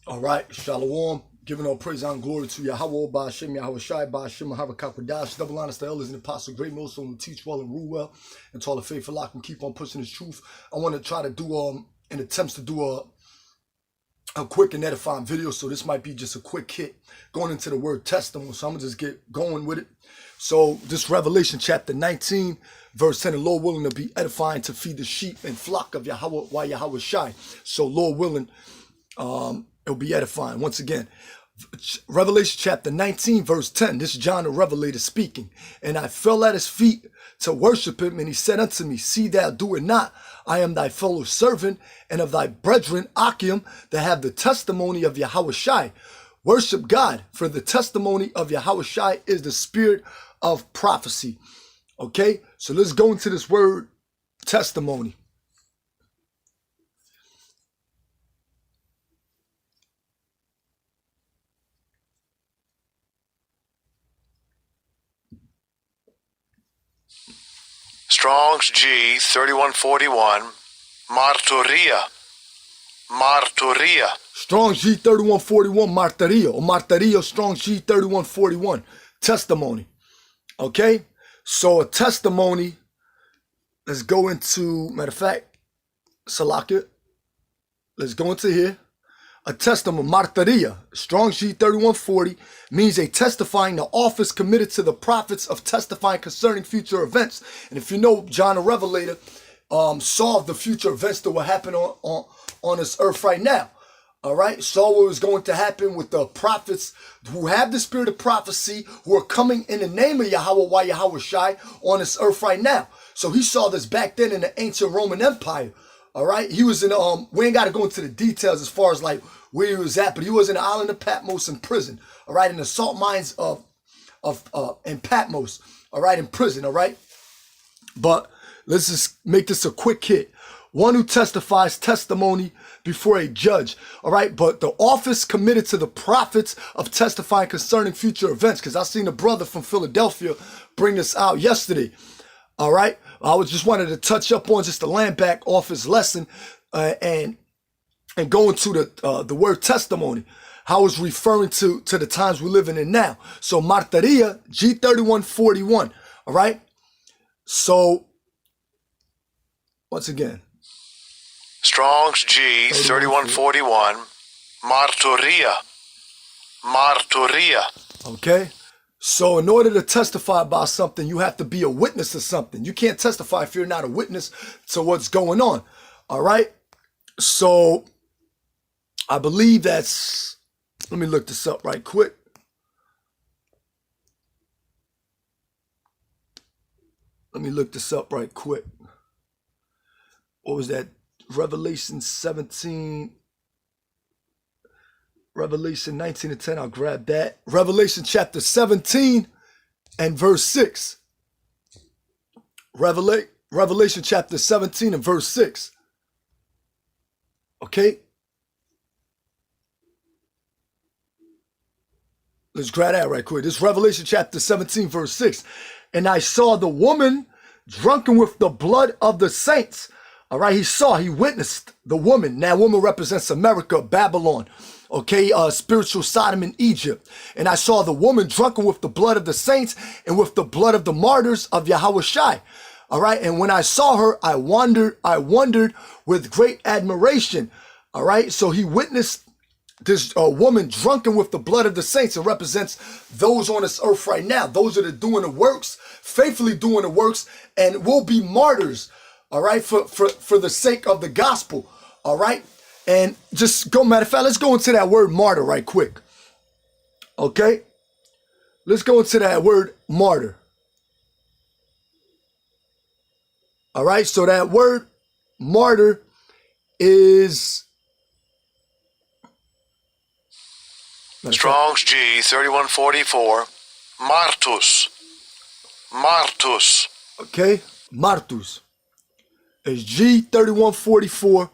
All right, Shalom. Giving all praise and glory to Yahweh, Ba'ashem, Yahweh Shai, Ba'ashem, Harakakadash, double honest, the elders and apostle, great millstone who teach well and rule well, and to all the faithful lock and keep on pushing his truth. I want to try to do in attempts to do a quick and edifying video, so this might be just a quick hit going into the word testimony. So I'm gonna just get going with it. So this Revelation chapter 19, verse 10, the Lord willing to be edifying to feed the sheep and flock of Yahweh, why Yahweh Shai. So Lord willing, it'll be edifying. Once again, Revelation chapter 19, verse 10. This is John the Revelator speaking. And I fell at his feet to worship him, and he said unto me, see thou do it not. I am thy fellow servant and of thy brethren, Akim, that have the testimony of Yahweh Shai. Worship God, for the testimony of Yahweh Shai is the spirit of prophecy. Okay, so let's go into this word testimony. Strong's G 3141, Martyria. Strong's G 3141, Martyria, Strong's G 3141, testimony. Okay, so a testimony, let's go into, matter of fact, Salakia, let's go into here. A testimony, Martyria, Strong's G 3140, means a testifying the office committed to the prophets of testifying concerning future events. And if you know, John the Revelator saw the future events that will happen on this earth right now. All right, saw what was going to happen with the prophets who have the spirit of prophecy, who are coming in the name of Yahweh, why Yahweh Shai, on this earth right now. So he saw this back then in the ancient Roman Empire. All right, he was in, we ain't got to go into the details as far as like where he was at, but he was in the island of Patmos in prison. All right, in the salt mines in Patmos. All right, in prison. All right, but let's just make this a quick hit. One who testifies testimony before a judge. All right, but the office committed to the prophets of testifying concerning future events. Because I seen a brother from Philadelphia bring this out yesterday. All right, I just wanted to touch up on just the land back off his lesson and go into the word testimony, how it's referring to the times we're living in now. So Martyria, G 3141. All right, so once again, Strong's G 3141, Martyria. Okay. So in order to testify about something, you have to be a witness to something. You can't testify if you're not a witness to what's going on. All right. So I believe that's, let me look this up right quick. What was that? Revelation 17. Revelation 19 and 10, I'll grab that. Revelation chapter 17 and verse 6. Revelation chapter 17 and verse 6. Okay? Let's grab that right quick. This is Revelation chapter 17, verse 6. And I saw the woman drunken with the blood of the saints. All right, he witnessed the woman. That woman represents America, Babylon. Okay, spiritual Sodom in Egypt. And I saw the woman drunken with the blood of the saints and with the blood of the martyrs of Yahweh Shai. All right, and when I saw her, I wondered with great admiration. All right, so he witnessed this woman drunken with the blood of the saints. It represents those on this earth right now. Those that are doing the works, faithfully doing the works, and will be martyrs. All right, for the sake of the gospel. All right. And just go, matter of fact, let's go into that word martyr right quick. Okay? Let's go into that word martyr. All right, so that word martyr is... Strong's G 3144, Martyrs. Okay, Martyrs. It's G 3144.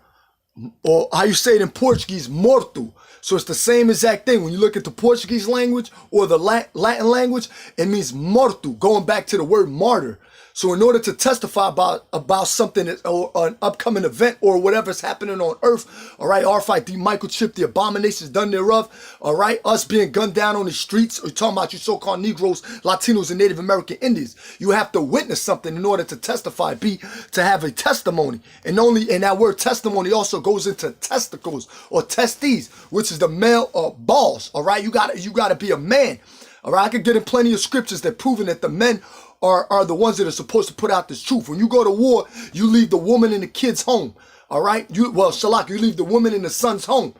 Or how you say it in Portuguese, morto. So it's the same exact thing. When you look at the Portuguese language or the Latin language, it means morto, going back to the word martyr. So in order to testify about something or an upcoming event or whatever's happening on earth, all right, RFID microchip, the abominations done thereof, all right, us being gunned down on the streets, we're talking about you so-called Negroes, Latinos, and Native American Indians. You have to witness something in order to testify, to have a testimony. And that word testimony also goes into testicles or testes, which is the male balls, all right? You gotta be a man, all right? I could get in plenty of scriptures that proving that the men are the ones that are supposed to put out this truth. When you go to war, you leave the woman and the kids home. All right? You leave the woman and the sons home.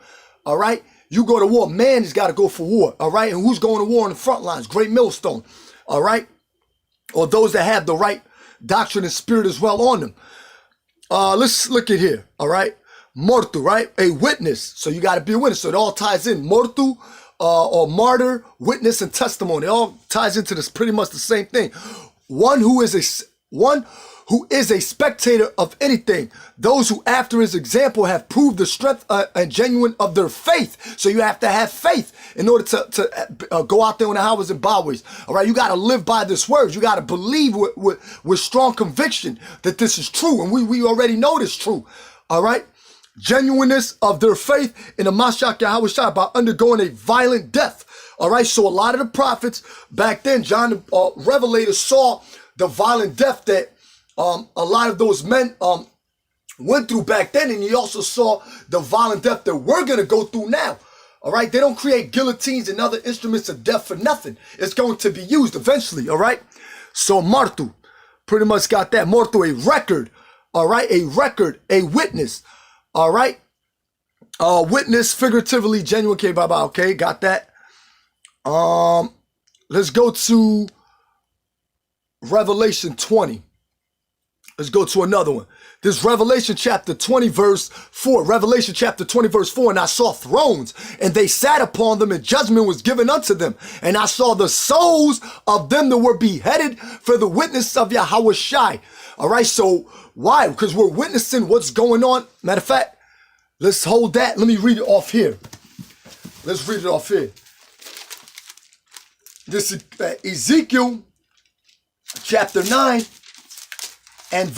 All right? You go to war. Man has got to go for war. All right? And who's going to war on the front lines? Great millstone. All right? Or those that have the right doctrine and spirit as well on them. Let's look at here. All right? Mortu, right? A witness. So you got to be a witness. So it all ties in. Mortu, or martyr, witness, and testimony. It all ties into this pretty much the same thing. One who is a spectator of anything. Those who, after his example, have proved the strength and genuine of their faith. So you have to have faith in order to go out there on the highways and byways. All right, you got to live by this word. You got to believe with strong conviction that this is true, and we already know this true. All right. Genuineness of their faith in the Mashiach Yahushua by undergoing a violent death. All right, so a lot of the prophets back then, John the Revelator saw the violent death that a lot of those men went through back then, and he also saw the violent death that we're going to go through now. All right, they don't create guillotines and other instruments of death for nothing. It's going to be used eventually, all right? So Martu, pretty much got that. Mortu, a record, all right? A record, a witness. All right. Witness, figuratively, genuine, okay, bye-bye. Okay, got that. Let's go to Revelation 20. Let's go to another one. This Revelation chapter 20, verse 4. Revelation chapter 20, verse 4. And I saw thrones, and they sat upon them, and judgment was given unto them. And I saw the souls of them that were beheaded for the witness of Yahushua. All right, so why? Because we're witnessing what's going on. Matter of fact, let's hold that. Let me read it off here. Let's read it off here. This is Ezekiel chapter 9 and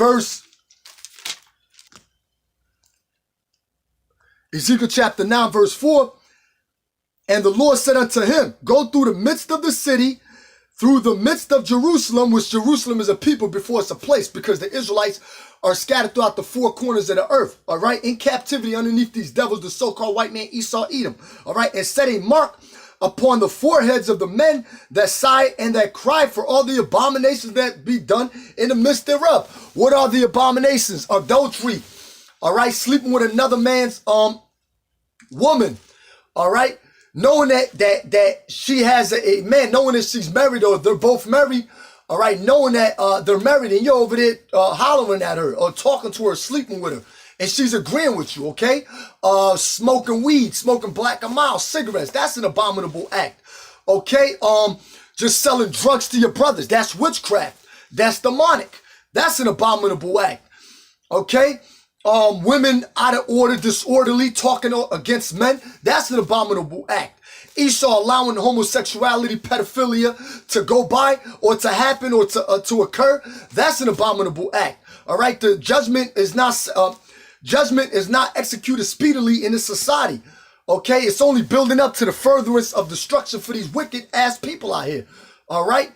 Ezekiel chapter 9, verse 4. And the Lord said unto him, go through the midst of the city, through the midst of Jerusalem, which Jerusalem is a people before it's a place, because the Israelites are scattered throughout the four corners of the earth, all right, in captivity underneath these devils, the so-called white man Esau, Edom, all right, and set a mark upon the foreheads of the men that sigh and that cry for all the abominations that be done in the midst thereof. What are the abominations? Adultery, all right, sleeping with another man's woman, all right, knowing that she has a man, knowing that she's married or they're both married, all right, knowing that they're married and you're over there hollering at her or talking to her, sleeping with her, and she's agreeing with you, okay? Smoking weed, smoking black and mild cigarettes, that's an abominable act, okay? Just selling drugs to your brothers, that's witchcraft, that's demonic, that's an abominable act, okay? Women out of order, disorderly, talking against men, that's an abominable act. Esau allowing homosexuality, pedophilia to go by or to happen or to occur, that's an abominable act. All right, the judgment is not executed speedily in this society. Okay, it's only building up to the furtherance of destruction for these wicked ass people out here. All right.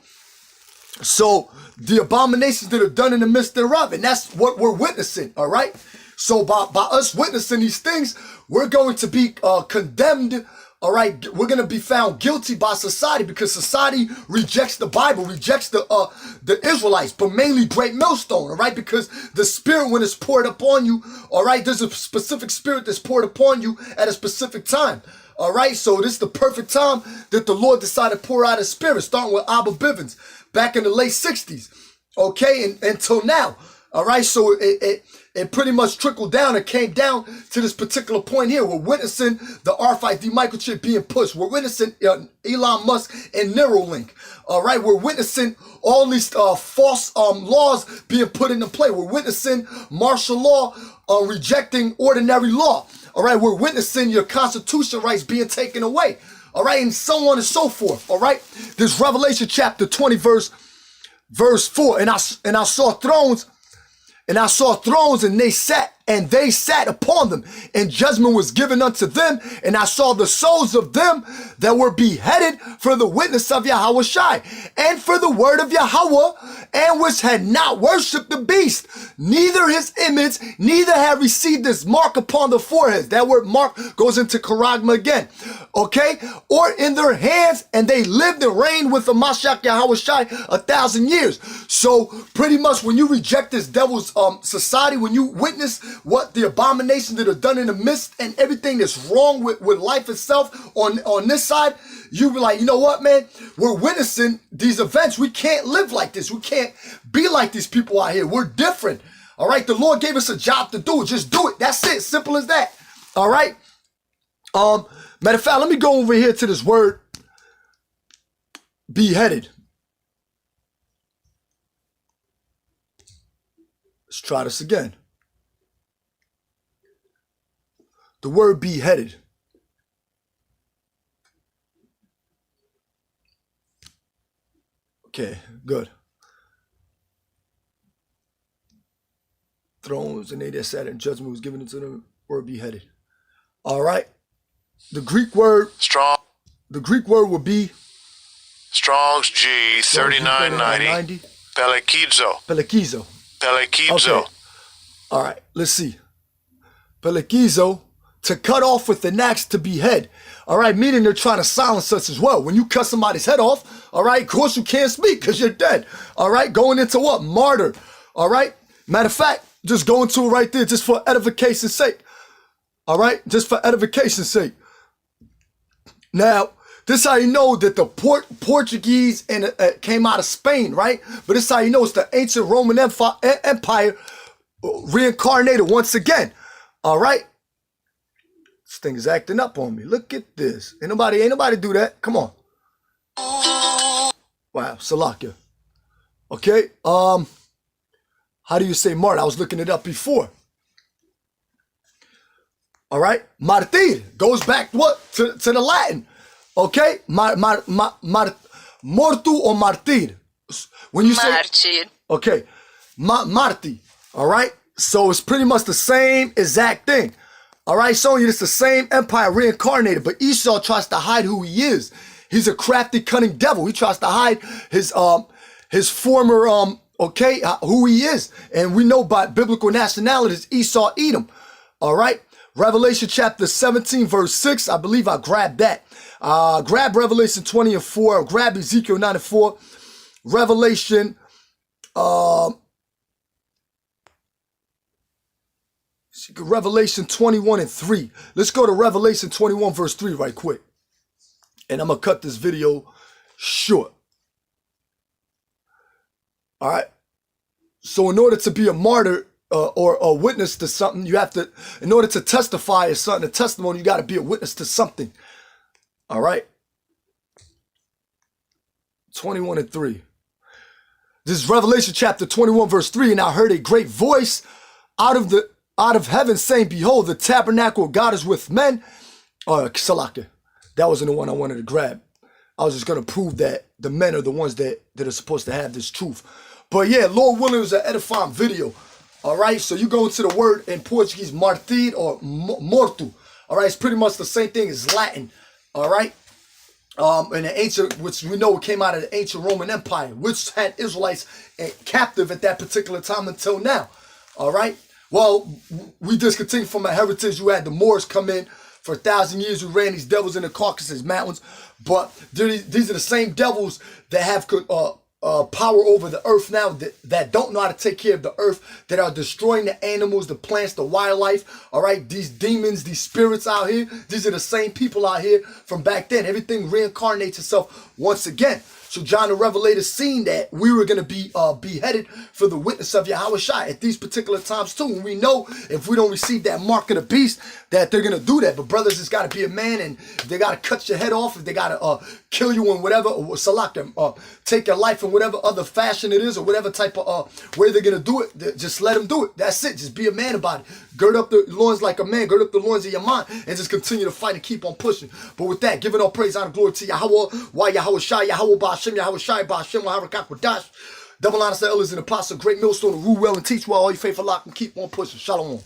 So the abominations that are done in the midst thereof, and that's what we're witnessing, all right? So by us witnessing these things, we're going to be condemned, all right? We're going to be found guilty by society because society rejects the Bible, rejects the Israelites, but mainly Great Millstone, all right? Because the spirit, when it's poured upon you, all right, there's a specific spirit that's poured upon you at a specific time. All right, so this is the perfect time that the Lord decided to pour out his spirit, starting with Abba Bivens back in the late 60s, okay, and until now. All right, so it pretty much trickled down and came down to this particular point here. We're witnessing the RFID microchip being pushed. We're witnessing Elon Musk and Neuralink. All right, we're witnessing all these false laws being put into play. We're witnessing martial law rejecting ordinary law. All right, we're witnessing your constitutional rights being taken away. All right, and so on and so forth. All right, this Revelation chapter 20, verse Verse 4, and I saw thrones, and they sat upon them, and judgment was given unto them. And I saw the souls of them that were beheaded for the witness of Yahushai, and for the word of Yahweh, and which had not worshipped the beast, neither his image, neither had received this mark upon the foreheads. That word mark goes into charagma again, okay? Or in their hands, and they lived and reigned with the Mashiach Yahushai 1,000 years. So pretty much when you reject this devil's society, when you witness what the abominations that are done in the midst and everything that's wrong with life itself on this side, you be like, you know what, man? We're witnessing these events. We can't live like this. We can't be like these people out here. We're different. All right. The Lord gave us a job to do. Just do it. That's it. Simple as that. All right. Matter of fact, let me go over here to this word beheaded. Let's try this again. The word beheaded. Okay, good. Thrones, and they that sat in judgment was given unto them, were beheaded. All right. The Greek word. Strong. The Greek word would be. Strong's G 3990. Pelekizo. Okay. All right. Let's see. Pelekizo, to cut off with an axe, to behead. All right, meaning they're trying to silence us as well. When you cut somebody's head off, all right, of course you can't speak because you're dead. All right, going into what? Martyr. All right. Matter of fact, just go into it right there just for edification's sake. All right, just for edification's sake. Now, this is how you know that the Portuguese and came out of Spain, right? But this is how you know it's the ancient Roman Empire reincarnated once again. All right. This thing is acting up on me. Look at this. Ain't nobody do that. Come on. Wow, Salakia. Okay. How do you say martyr? I was looking it up before. All right. Martyr goes back what? To the Latin. Okay? Mortu or martir. When you say Martyr. okay. Marti. All right? So it's pretty much the same exact thing. All right, so it's the same empire reincarnated, but Esau tries to hide who he is. He's a crafty, cunning devil. He tries to hide his former who he is. And we know by biblical nationalities, Esau, Edom. All right. Revelation chapter 17, verse 6. I believe I grabbed that. Grab Revelation 20 and 4. Grab Ezekiel 9 and 4. Revelation Revelation 21 and 3. Let's go to Revelation 21 verse 3 right quick. And I'm going to cut this video short. All right. So in order to be a martyr or a witness to something, you have to, in order to testify as something, a testimony, you got to be a witness to something. All right. 21 and 3. This is Revelation chapter 21 verse 3. And I heard a great voice out of heaven saying, behold, the tabernacle of God is with men. Salaka. That wasn't the one I wanted to grab. I was just going to prove that the men are the ones that are supposed to have this truth. But yeah, Lord willing, it was an edifying video. All right, so you go into the word in Portuguese, martir or morto. All right, it's pretty much the same thing as Latin. All right. In the ancient, which we know came out of the ancient Roman Empire, which had Israelites captive at that particular time until now. All right. Well, we discontinued from a heritage. You had the Moors come in for 1,000 years. We ran these devils in the Caucasus Mountains. But these are the same devils that have power over the earth now, that don't know how to take care of the earth, that are destroying the animals, the plants, the wildlife. All right, these demons, these spirits out here, these are the same people out here from back then. Everything reincarnates itself once again. So John the Revelator seen that we were going to be beheaded for the witness of Yahushua at these particular times too. And we know if we don't receive that mark of the beast, that they're going to do that. But brothers, it's got to be a man, and they got to cut your head off, if they got to kill you in whatever, or salak them, take your life in whatever other fashion it is, or whatever type of way they're going to do it. Just let them do it. That's it. Just be a man about it. Gird up the loins like a man. Gird up the loins of your mind, and just continue to fight and keep on pushing. But with that, giving all praise, honor, glory to Yahweh, why Yahushua, Yahweh, Ba'ashem, Yahushua, Ba'ashem, Waharakak, Wadash. Double honest elders and apostle, great millstone to rule well and teach well. All you faithful lock and keep on pushing. Shalom.